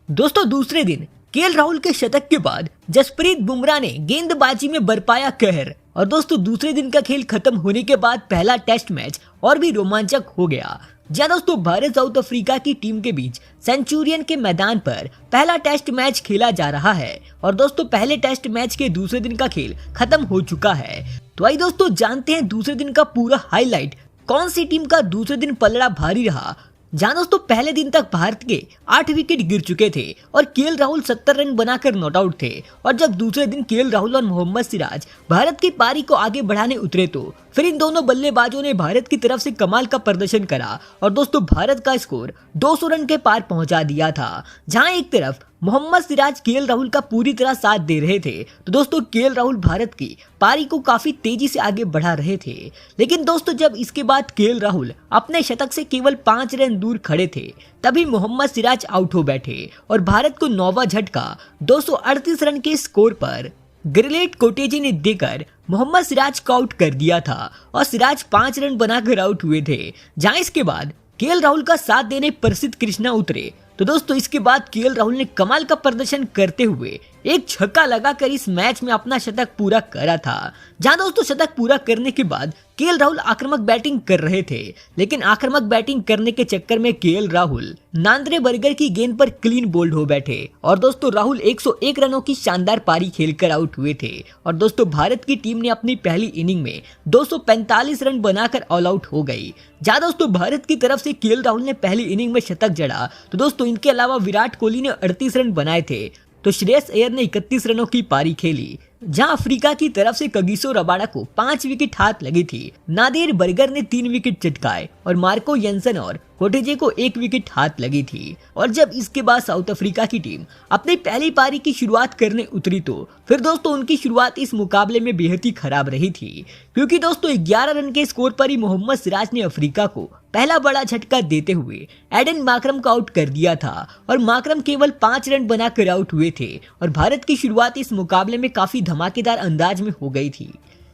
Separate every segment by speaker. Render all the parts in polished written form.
Speaker 1: दोस्तों दूसरे दिन केएल राहुल के शतक के बाद जसप्रीत बुमराह ने गेंदबाजी में बरपाया कहर। और दोस्तों दूसरे दिन का खेल खत्म होने के बाद पहला टेस्ट मैच और भी रोमांचक हो गया। जहां दोस्तों भारत साउथ अफ्रीका की टीम के बीच सेंचुरियन के मैदान पर पहला टेस्ट मैच खेला जा रहा है। और दोस्तों पहले टेस्ट मैच के दूसरे दिन का खेल खत्म हो चुका है। तो आइए दोस्तों जानते हैं दूसरे दिन का पूरा हाईलाइट, कौन सी टीम का दूसरे दिन पलड़ा भारी रहा। जहां दोस्तों पहले दिन तक भारत के 8 विकेट गिर चुके थे और केएल राहुल 70 रन बनाकर नॉट आउट थे। और जब दूसरे दिन केएल राहुल और मोहम्मद सिराज भारत की पारी को आगे बढ़ाने उतरे तो फिर इन दोनों बल्लेबाजों ने भारत की तरफ से कमाल का प्रदर्शन करा और दोस्तों भारत का स्कोर 200 रन के पार पहुंचा दिया था। जहां एक तरफ मोहम्मद सिराज केएल राहुल का पूरी तरह साथ दे रहे थे तो दोस्तों केएल राहुल भारत की पारी को काफी तेजी से आगे बढ़ा रहे थे। लेकिन दोस्तों जब इसके बाद केएल राहुल अपने शतक से केवल 5 रन दूर खड़े थे तभी मोहम्मद सिराज आउट हो बैठे और भारत को 9वां झटका 238 रन के स्कोर पर ग्रेलेट कोटेजी ने देकर मोहम्मद सिराज को आउट कर दिया था और सिराज 5 रन बनाकर आउट हुए थे। जहां इसके बाद केएल राहुल का साथ देने प्रसिद्ध कृष्णा उतरे तो दोस्तों इसके बाद केएल राहुल ने कमाल का प्रदर्शन करते हुए एक छक्का लगाकर इस मैच में अपना शतक पूरा करा था। जहां दोस्तों शतक पूरा करने के बाद केएल राहुल आक्रामक बैटिंग कर रहे थे, लेकिन आक्रामक बैटिंग करने के चक्कर में केएल राहुल नांद्रे बर्गर की गेंद पर क्लीन बोल्ड हो बैठे और दोस्तों राहुल 101 रनों की शानदार पारी खेलकर आउट हुए थे। और दोस्तों भारत की टीम ने अपनी पहली इनिंग में 245 रन बनाकर ऑल आउट हो गई। जहां दोस्तों भारत की तरफ से केएल राहुल ने पहली इनिंग में शतक जड़ा तो दोस्तों इनके अलावा विराट कोहली ने 38 रन बनाए थे तो श्रेयस अय्यर ने 31 रनों की पारी खेली। जहां अफ्रीका की तरफ से कगिसो रबाडा को 5 विकेट हाथ लगी थी, नादिर बर्गर ने 3 विकेट चटकाए और मार्को यंसन और कोटेजे को 1 विकेट हाथ लगी थी। और जब इसके बाद साउथ अफ्रीका की टीम अपनी पहली पारी की शुरुआत करने उतरी तो फिर दोस्तों उनकी शुरुआत इस मुकाबले में बेहद ही खराब रही थी, क्योंकि दोस्तों 11 रन के स्कोर पर ही मोहम्मद सिराज ने अफ्रीका को पहला बड़ा झटका देते हुए एडन माकरम को आउट कर दिया था और माकरम केवल 5 रन बनाकर आउट हुए थे और भारत की शुरुआत इस मुकाबले में काफी धमाकेदार अंदाज में हो गई थी।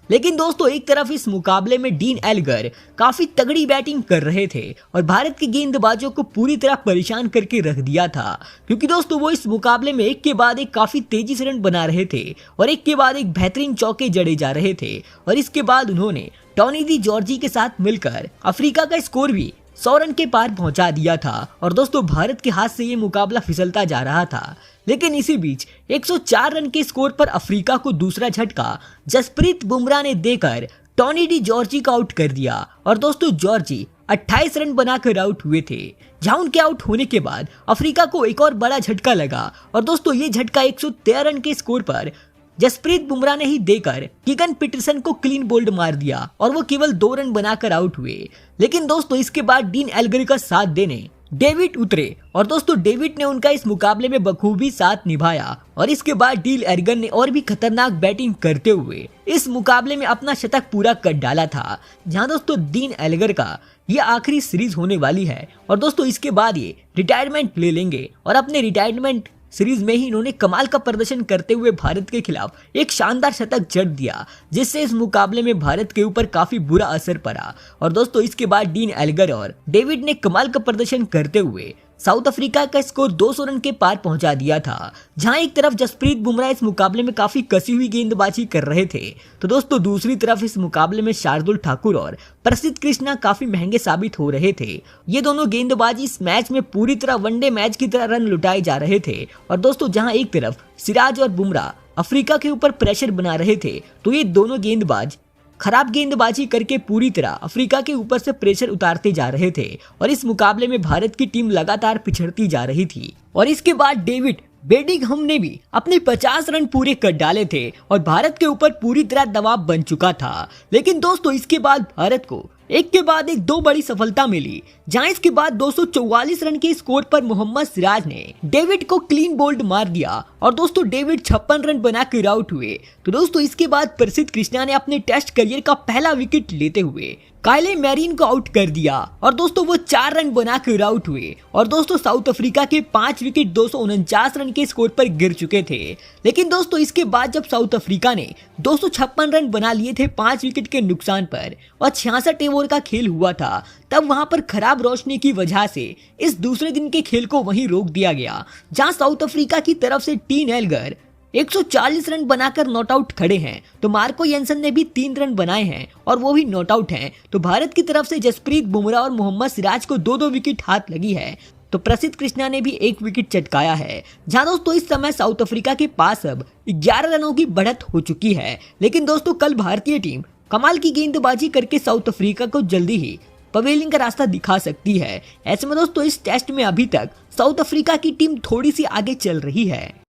Speaker 1: लेकिन दोस्तों एक तरफ इस मुकाबले में डीन एल्गर काफी तगड़ी बैटिंग कर रहे थे और भारत के गेंदबाजों को पूरी तरह परेशान करके रख दिया था, क्योंकि दोस्तों वो इस मुकाबले में एक के बाद एक काफी तेजी से रन बना रहे थे और एक के बाद एक बेहतरीन चौके जड़े जा रहे थे। और इसके बाद उन्होंने टॉनी डी जॉर्जी के साथ मिलकर अफ्रीका का स्कोर भी 100 रन के पार पहुंचा दिया था और दोस्तों भारत के हाथ से ये मुकाबला फिसलता जा रहा था। लेकिन इसी बीच 104 रन के स्कोर पर अफ्रीका को दूसरा झटका जसप्रीत बुमराह ने देकर टॉनी डी जॉर्जी का आउट कर दिया और दोस्तों जॉर्जी 28 रन बनाकर आउट हुए थे। जहां उनके आउट होने के बाद अफ्रीका को एक और बड़ा झटका लगा और दोस्तों ये झटका 113 रन के स्कोर पर जसप्रीत बुमराह ने ही देकर कीगन पीटरसन को क्लीन बोल्ड मार दिया और वो केवल 2 रन बनाकर आउट हुए। लेकिन दोस्तों इसके बाद डीन एल्गर का साथ देने डेविड उतरे और दोस्तों डेविड ने उनका इस मुकाबले में बखूबी साथ निभाया और इसके बाद डीन एल्गर ने और भी खतरनाक बैटिंग करते हुए इस मुकाबले में अपना शतक पूरा कर डाला था। जहां दोस्तों डीन एल्गर का ये आखिरी सीरीज होने वाली है और दोस्तों इसके बाद ये रिटायरमेंट ले लेंगे और अपने रिटायरमेंट सीरीज में ही इन्होंने कमाल का प्रदर्शन करते हुए भारत के खिलाफ एक शानदार शतक जड़ दिया, जिससे इस मुकाबले में भारत के ऊपर काफी बुरा असर पड़ा। और दोस्तों इसके बाद डीन एल्गर और डेविड ने कमाल का प्रदर्शन करते हुए साउथ अफ्रीका का स्कोर 200 रन के पार पहुंचा दिया था। जहां एक तरफ जसप्रीत बुमराह इस मुकाबले में काफी कसी हुई गेंदबाजी कर रहे थे तो दोस्तों दूसरी तरफ इस मुकाबले में शार्दुल ठाकुर और प्रसिद्ध कृष्णा काफी महंगे साबित हो रहे थे। ये दोनों गेंदबाजी इस मैच में पूरी तरह वनडे मैच की तरह रन लुटाए जा रहे थे। और दोस्तों जहां एक तरफ सिराज और बुमराह अफ्रीका के ऊपर प्रेशर बना रहे थे तो ये दोनों गेंदबाज खराब गेंदबाजी करके पूरी तरह अफ्रीका के ऊपर से प्रेशर उतारते जा रहे थे और इस मुकाबले में भारत की टीम लगातार पिछड़ती जा रही थी। और इसके बाद डेविड बेडिंघम ने भी अपने 50 रन पूरे कर डाले थे और भारत के ऊपर पूरी तरह दबाव बन चुका था। लेकिन दोस्तों इसके बाद भारत को एक के बाद एक 2 बड़ी सफलता मिली। जहां इसके बाद 244 रन के स्कोर पर मोहम्मद सिराज ने डेविड को क्लीन बोल्ड मार दिया और दोस्तों डेविड 56 रन बनाकर आउट हुए। तो दोस्तों इसके बाद प्रसिद्ध कृष्णा ने अपने टेस्ट करियर का पहला विकेट लेते हुए काइले मैरिन को आउट कर दिया और दोस्तों वो 4 रन बनाकर आउट हुए और दोस्तों साउथ अफ्रीका के 5 विकेट 249 रन के स्कोर पर गिर चुके थे। लेकिन दोस्तों इसके बाद जब साउथ अफ्रीका ने 256 रन बना लिए थे 5 विकेट के नुकसान पर और 66 ओवर का खेल हुआ था, तब वहां पर खराब रोशनी की वजह से इस दूसरे दिन के खेल को वहीं रोक दिया गया, जहां साउथ अफ्रीका की तरफ से टीन एल्गर 140 रन बनाकर नॉट आउट खड़े हैं, तो मार्को येंसन ने भी 3 रन बनाए हैं और वो भी नॉट आउट हैं। तो भारत की तरफ से जसप्रीत बुमराह और मोहम्मद सिराज को 2-2 विकेट हाथ लगी है, तो प्रसिद्ध कृष्णा ने भी 1 विकेट चटकाया है। जहां दोस्तों इस समय साउथ अफ्रीका के पास अब 11 रनों की बढ़त हो चुकी है। लेकिन दोस्तों कल भारतीय टीम कमाल की गेंदबाजी करके साउथ अफ्रीका को जल्दी ही पवेलियन का रास्ता दिखा सकती है। ऐसे में दोस्तों इस टेस्ट में अभी तक साउथ अफ्रीका की टीम थोड़ी सी आगे चल रही है।